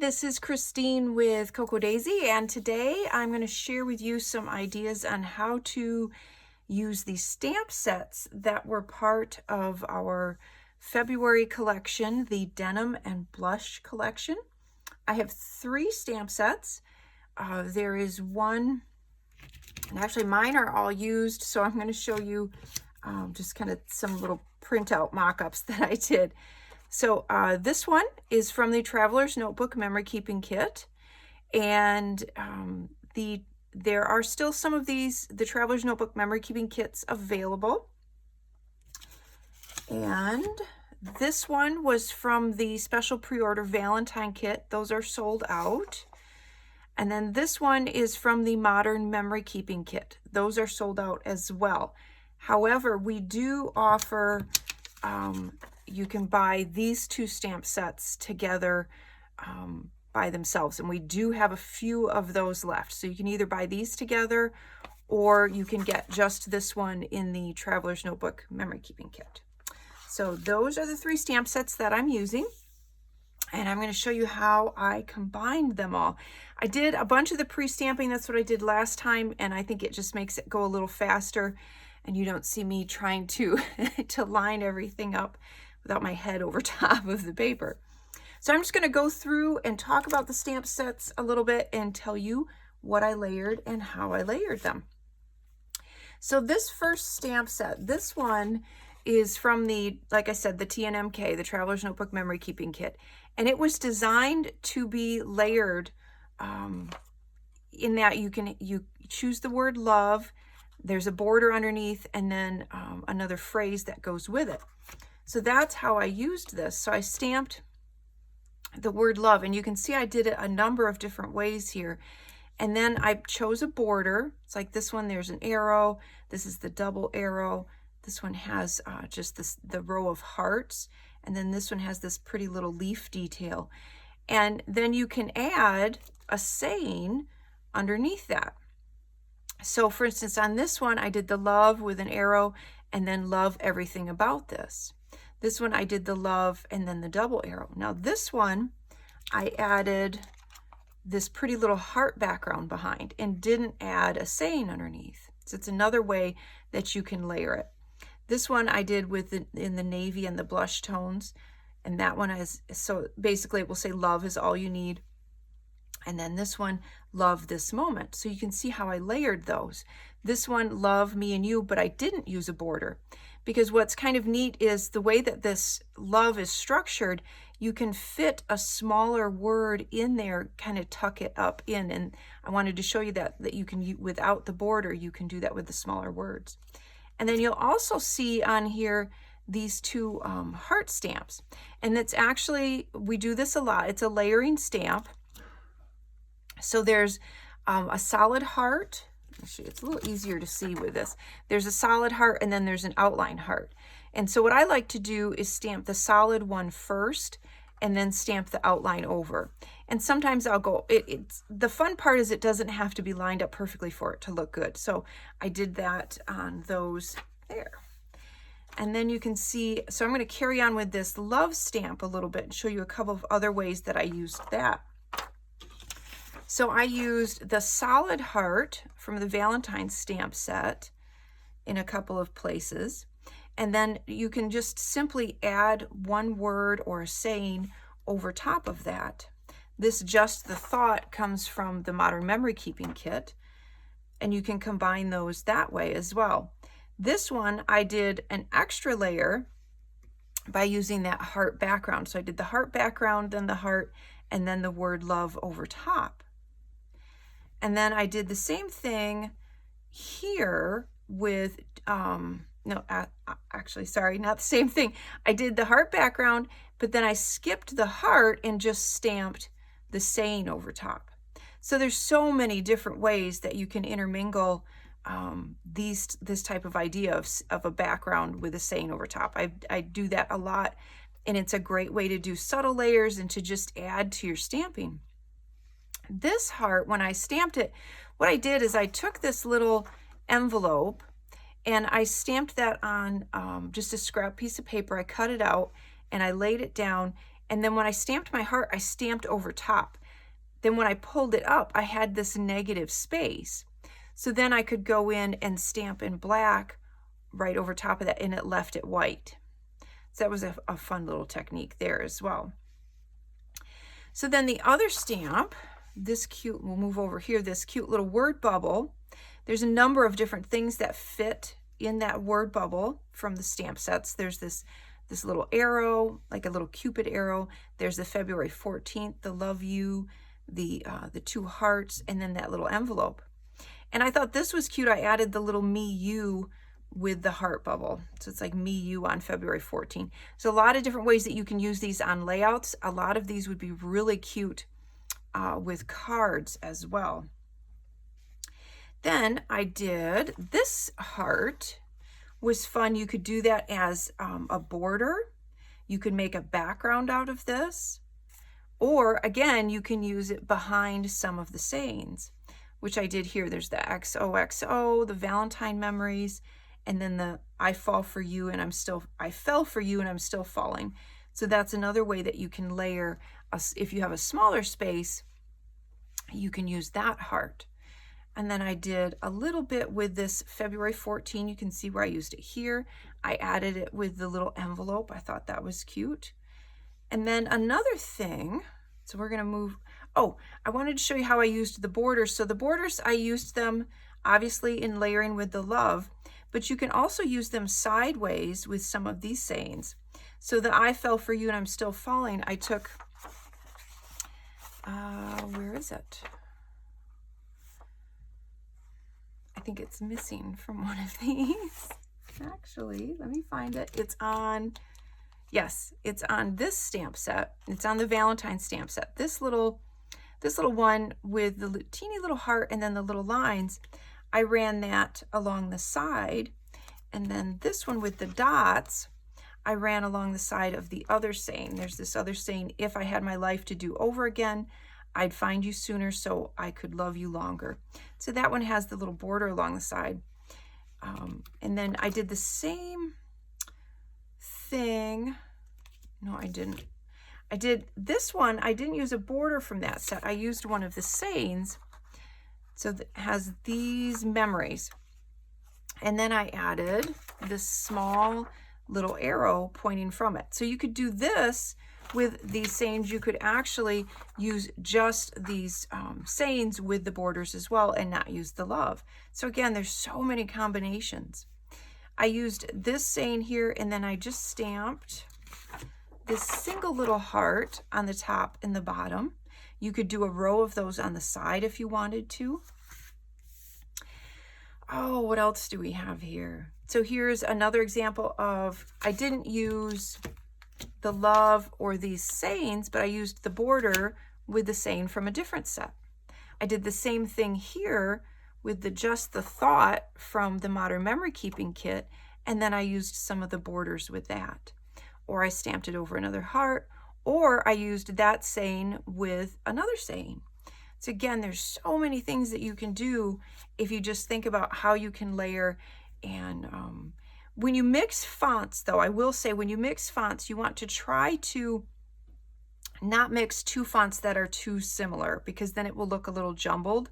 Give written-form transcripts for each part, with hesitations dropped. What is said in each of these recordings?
this is Christine with Cocoa Daisy, and today I'm going to share with you some ideas on how to use the stamp sets that were part of our February collection, the Denim and Blush collection. I have 3 stamp sets. There is one, and actually mine are all used, so I'm going to show you just kind of some little printout mock-ups that I did. So this one is from the Traveler's Notebook Memory Keeping Kit, and there are still some of these, the Traveler's Notebook Memory Keeping Kits available. And this one was from the special pre-order Valentine kit. Those are sold out. And then this one is from the Modern Memory Keeping Kit. Those are sold out as well. However, we do offer, you can buy these 2 stamp sets together by themselves. And we do have a few of those left. So you can either buy these together or you can get just this one in the Traveler's Notebook Memory Keeping Kit. So those are the 3 stamp sets that I'm using. And I'm going to show you how I combined them all. I did a bunch of the pre-stamping. That's what I did last time. And I think it just makes it go a little faster. And you don't see me trying to, to line everything up without my head over top of the paper. So I'm just going to go through and talk about the stamp sets a little bit and tell you what I layered and how I layered them. So this first stamp set, this one is from the, like I said, the TNMK, the Traveler's Notebook Memory Keeping Kit. And it was designed to be layered in that you choose the word love, there's a border underneath, and then another phrase that goes with it. So that's how I used this. So I stamped the word love, and you can see I did it a number of different ways here. And then I chose a border. It's like this one, there's an arrow. This is the double arrow. This one has just the row of hearts. And then this one has this pretty little leaf detail. And then you can add a saying underneath that. So for instance, on this one, I did the love with an arrow and then love everything about this. This one, I did the love and then the double arrow. Now this one, I added this pretty little heart background behind and didn't add a saying underneath. So it's another way that you can layer it. This one I did in the navy and the blush tones. And that one is, so basically it will say love is all you need. And then this one, love this moment. So you can see how I layered those. This one, love me and you, but I didn't use a border. Because what's kind of neat is the way that this love is structured, you can fit a smaller word in there, kind of tuck it up in. And I wanted to show you that you can, without the border, you can do that with the smaller words. And then you'll also see on here these 2 heart stamps. And it's actually, we do this a lot. It's a layering stamp. So there's a solid heart. Actually, it's a little easier to see with this. There's a solid heart and then there's an outline heart. And so what I like to do is stamp the solid one first and then stamp the outline over. And sometimes I'll go, the fun part is it doesn't have to be lined up perfectly for it to look good. So I did that on those there. And then you can see, so I'm going to carry on with this love stamp a little bit and show you a couple of other ways that I used that. So I used the solid heart from the Valentine stamp set in a couple of places. And then you can just simply add one word or a saying over top of that. This Just the Thought comes from the Modern Memory Keeping Kit, and you can combine those that way as well. This one, I did an extra layer by using that heart background. So I did the heart background, then the heart, and then the word love over top. And then I did the same thing here with, actually, sorry, not the same thing. I did the heart background, but then I skipped the heart and just stamped the saying over top. So there's so many different ways that you can intermingle this type of idea of a background with a saying over top. I do that a lot, and it's a great way to do subtle layers and to just add to your stamping. This heart, when I stamped it, what I did is I took this little envelope and I stamped that on just a scrap piece of paper. I cut it out and I laid it down, And then when I stamped my heart, I stamped over top. Then when I pulled it up, I had this negative space. So then I could go in and stamp in black right over top of that, and it left it white. So that was a fun little technique there as well. So then the other stamp, this cute, we'll move over here, this cute little word bubble. There's a number of different things that fit in that word bubble from the stamp sets. There's this little arrow, like a little Cupid arrow. There's the February 14th, the love you, the 2 hearts, and then that little envelope. And I thought this was cute. I added the little me, you with the heart bubble. So it's like me, you on February 14th. So a lot of different ways that you can use these on layouts. A lot of these would be really cute with cards as well. Then I did this heart. Was fun. You could do that as a border. You could make a background out of this. Or again, you can use it behind some of the sayings, which I did here. There's the XOXO, the Valentine memories, and then the I fall for you and I fell for you and I'm still falling. So that's another way that you can layer. If you have a smaller space, you can use that heart. And then I did a little bit with this February 14. You can see where I used it here. I added it with the little envelope. I thought that was cute. And then another thing, so we're gonna move, oh, I wanted to show you how I used the borders. So the borders, I used them obviously in layering with the love, but you can also use them sideways with some of these sayings. So the I fell for you and I'm still falling, I took, where is it? I think it's missing from one of these. Actually, let me find it. It's on, yes, it's on this stamp set. It's on the Valentine stamp set. This little one with the teeny little heart and then the little lines, I ran that along the side. And then this one with the dots, I ran along the side of the other saying. There's this other saying, if I had my life to do over again, I'd find you sooner so I could love you longer. So that one has the little border along the side. And then I did the same thing. No, I didn't. I did this one. I didn't use a border from that set. I used one of the sayings. So it has these memories. And then I added this small little arrow pointing from it. So you could do this with these sayings. You could actually use just these sayings with the borders as well and not use the love. So again, there's so many combinations. I used this saying here and then I just stamped this single little heart on the top and the bottom. You could do a row of those on the side if you wanted to. Oh, what else do we have here? So here's another example of, I didn't use the love or these sayings, but I used the border with the saying from a different set. I did the same thing here with the just the thought from the Modern Memory Keeping Kit, and then I used some of the borders with that. Or I stamped it over another heart, or I used that saying with another saying. So again, there's so many things that you can do if you just think about how you can layer. And when you mix fonts, though, I will say when you mix fonts, you want to try to not mix 2 fonts that are too similar, because then it will look a little jumbled.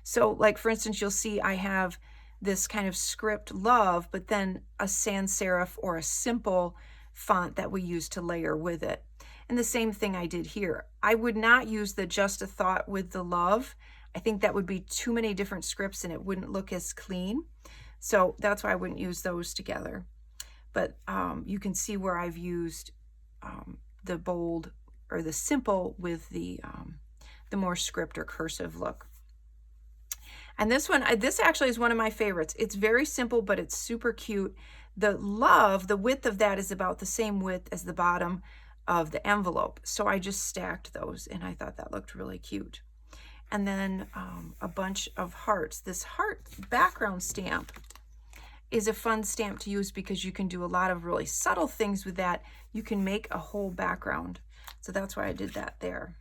So like, for instance, you'll see I have this kind of script love, but then a sans serif or a simple font that we use to layer with it. And the same thing I did here. I would not use the just a thought with the love. I think that would be too many different scripts and it wouldn't look as clean. So that's why I wouldn't use those together. But you can see where I've used the bold or the simple with the more script or cursive look. And this one, this actually is one of my favorites. It's very simple, but it's super cute. The love, the width of that is about the same width as the bottom of the envelope. So I just stacked those and I thought that looked really cute. And then a bunch of hearts. This heart background stamp is a fun stamp to use because you can do a lot of really subtle things with that. You can make a whole background. So that's why I did that there.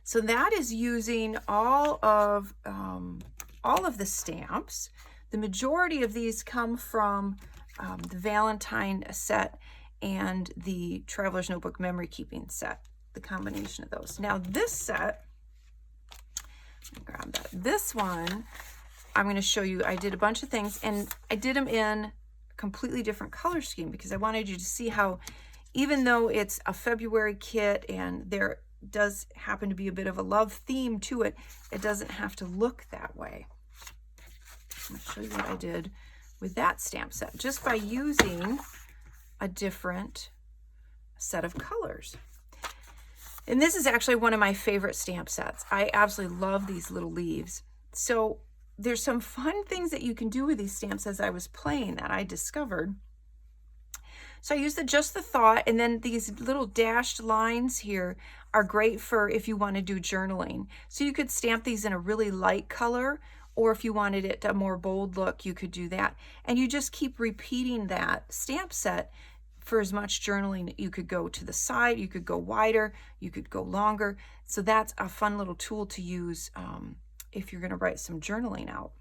So that is using all of the stamps. The majority of these come from the Valentine set. and the Traveler's Notebook Memory Keeping set, the combination of those. Now this set, grab that. This one, I'm going to show you, I did a bunch of things, and I did them in a completely different color scheme because I wanted you to see how, even though it's a February kit and there does happen to be a bit of a love theme to it, it doesn't have to look that way. I'm going to show you what I did with that stamp set just by using a different set of colors. And this is actually one of my favorite stamp sets. I absolutely love these little leaves. So there's some fun things that you can do with these stamps as I was playing that I discovered. So I used the Just the Thought, and then these little dashed lines here are great for if you want to do journaling. So you could stamp these in a really light color, or if you wanted it a more bold look, you could do that. And you just keep repeating that stamp set for as much journaling. You could go to the side, you could go wider, you could go longer. So that's a fun little tool to use if you're going to write some journaling out.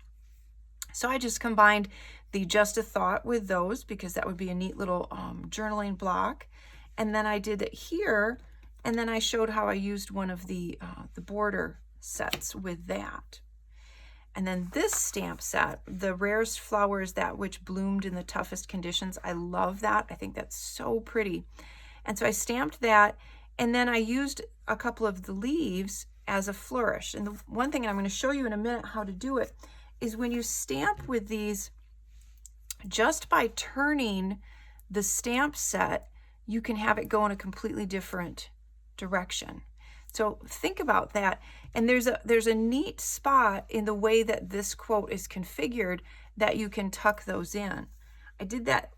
So I just combined the Just a Thought with those because that would be a neat little journaling block. And then I did it here, and then I showed how I used one of the border sets with that. And then this stamp set, the Rarest Flowers That Which Bloomed in the Toughest Conditions. I love that. I think that's so pretty. And so I stamped that, and then I used a couple of the leaves as a flourish. And the one thing, and I'm going to show you in a minute how to do it, is when you stamp with these, just by turning the stamp set, you can have it go in a completely different direction. So think about that. And there's a neat spot in the way that this quote is configured that you can tuck those in. I did that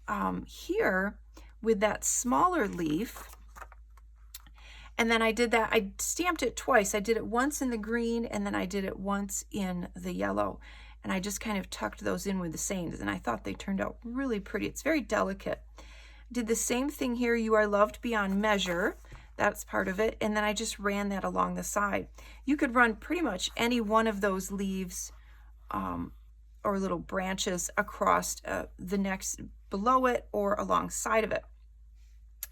here with that smaller leaf. And then I did that, I stamped it twice. I did it once in the green, and then I did it once in the yellow. And I just kind of tucked those in with the seams, and I thought they turned out really pretty. It's very delicate. Did the same thing here, You Are Loved Beyond Measure. That's part of it. And then I just ran that along the side. You could run pretty much any one of those leaves or little branches across the next below it or alongside of it.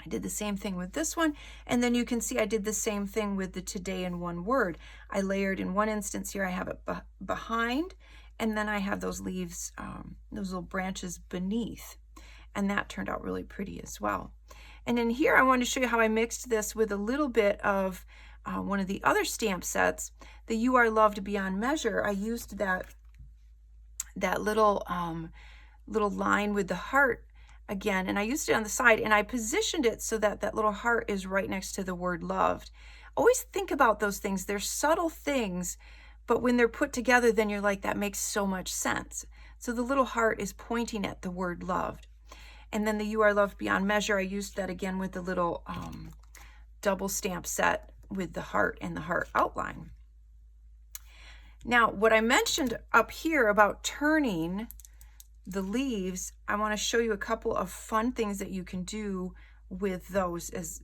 I did the same thing with this one, and then you can see I did the same thing with the Today in One Word. I layered in one instance here, I have it behind, and then I have those leaves, those little branches beneath, and that turned out really pretty as well. And in here, I wanted to show you how I mixed this with a little bit of one of the other stamp sets, the You Are Loved Beyond Measure. I used that little line with the heart again, and I used it on the side, and I positioned it so that that little heart is right next to the word loved. Always think about those things. They're subtle things, but when they're put together, then you're like, that makes so much sense. So the little heart is pointing at the word loved. And then the You Are Loved Beyond Measure, I used that again with the little double stamp set with the heart and the heart outline. Now, what I mentioned up here about turning the leaves, I want to show you a couple of fun things that you can do with those as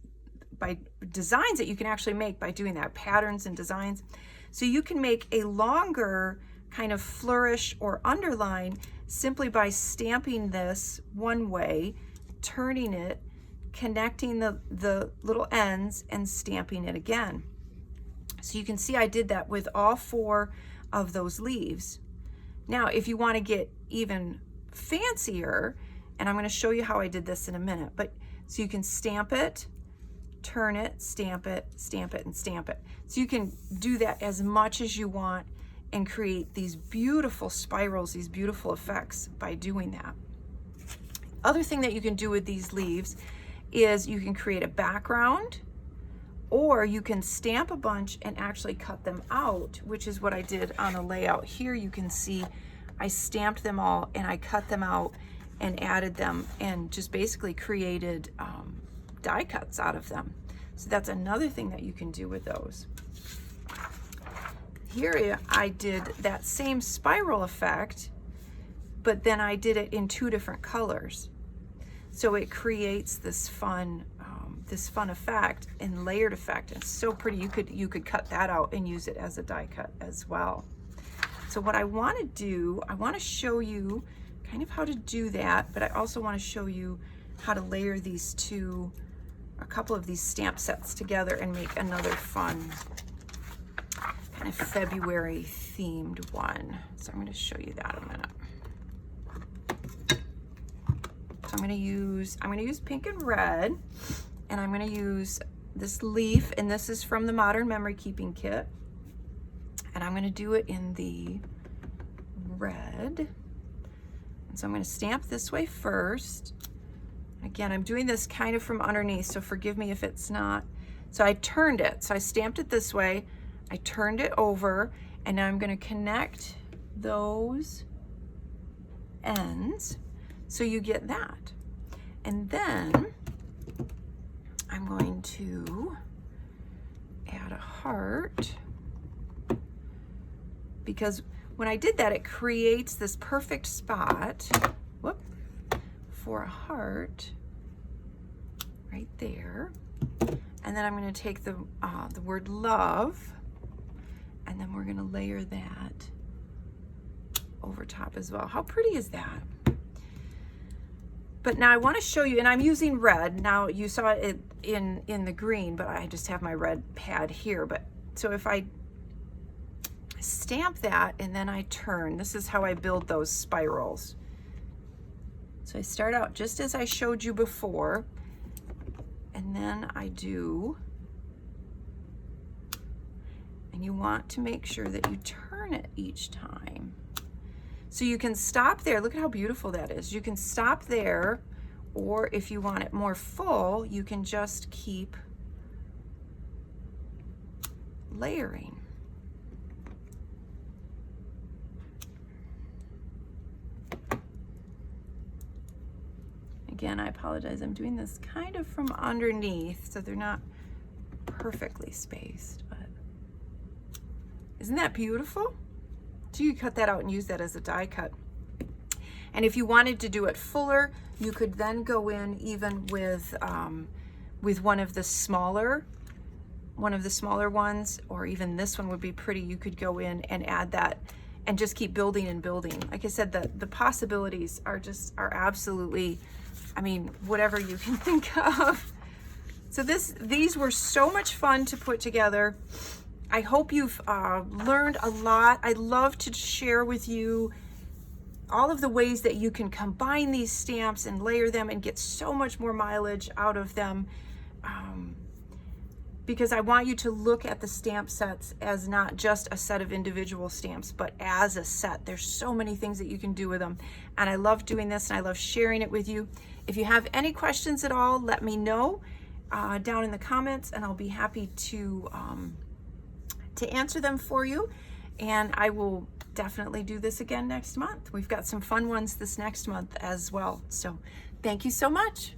by designs that you can actually make by doing that, patterns and designs. So you can make a longer kind of flourish or underline simply by stamping this one way, turning it, connecting the little ends, and stamping it again. So you can see I did that with all 4 of those leaves. Now, if you want to get even fancier, and I'm going to show you how I did this in a minute, but so you can stamp it, turn it, stamp it, and stamp it. So you can do that as much as you want and create these beautiful spirals, these beautiful effects by doing that. Other thing that you can do with these leaves is you can create a background, or you can stamp a bunch and actually cut them out, which is what I did on the layout here. You can see I stamped them all and I cut them out and added them and just basically created die cuts out of them. So that's another thing that you can do with those. Here I did that same spiral effect, but then I did it in 2 different colors. So it creates this fun effect and layered effect. It's so pretty. You could cut that out and use it as a die cut as well. So what I want to do, I want to show you kind of how to do that, but I also want to show you how to layer these a couple of these stamp sets together and make another fun kind of February themed one. So I'm going to show you that in a minute. So I'm going to use pink and red, and I'm going to use this leaf, and this is from the Modern Memory Keeping Kit, and I'm going to do it in the red. And so I'm going to stamp this way first. Again, I'm doing this kind of from underneath, so forgive me if it's not. So I turned it, so I stamped it this way, I turned it over, and now I'm going to connect those ends so you get that. And then I'm going to add a heart, because when I did that, it creates this perfect spot, whoop, for a heart right there. And then I'm going to take the word love, and then we're going to layer that over top as well. How pretty is that? But now I want to show you, and I'm using red. Now you saw it in the green, but I just have my red pad here. But so if I stamp that and then I turn, this is how I build those spirals. So I start out just as I showed you before, and then I do, and you want to make sure that you turn it each time. So you can stop there. Look at how beautiful that is. You can stop there, or if you want it more full, you can just keep layering. Again, I apologize. I'm doing this kind of from underneath, so they're not perfectly spaced, but isn't that beautiful? So you cut that out and use that as a die cut. And if you wanted to do it fuller, you could then go in even with one of the smaller ones, or even this one would be pretty. You could go in and add that and just keep building and building. Like I said, the possibilities are absolutely, I mean, whatever you can think of. So these were so much fun to put together. I hope you've learned a lot. I'd love to share with you all of the ways that you can combine these stamps and layer them and get so much more mileage out of them. Because I want you to look at the stamp sets as not just a set of individual stamps, but as a set. There's so many things that you can do with them. And I love doing this, and I love sharing it with you. If you have any questions at all, let me know down in the comments, and I'll be happy to answer them for you. And I will definitely do this again next month. We've got some fun ones this next month as well. So thank you so much.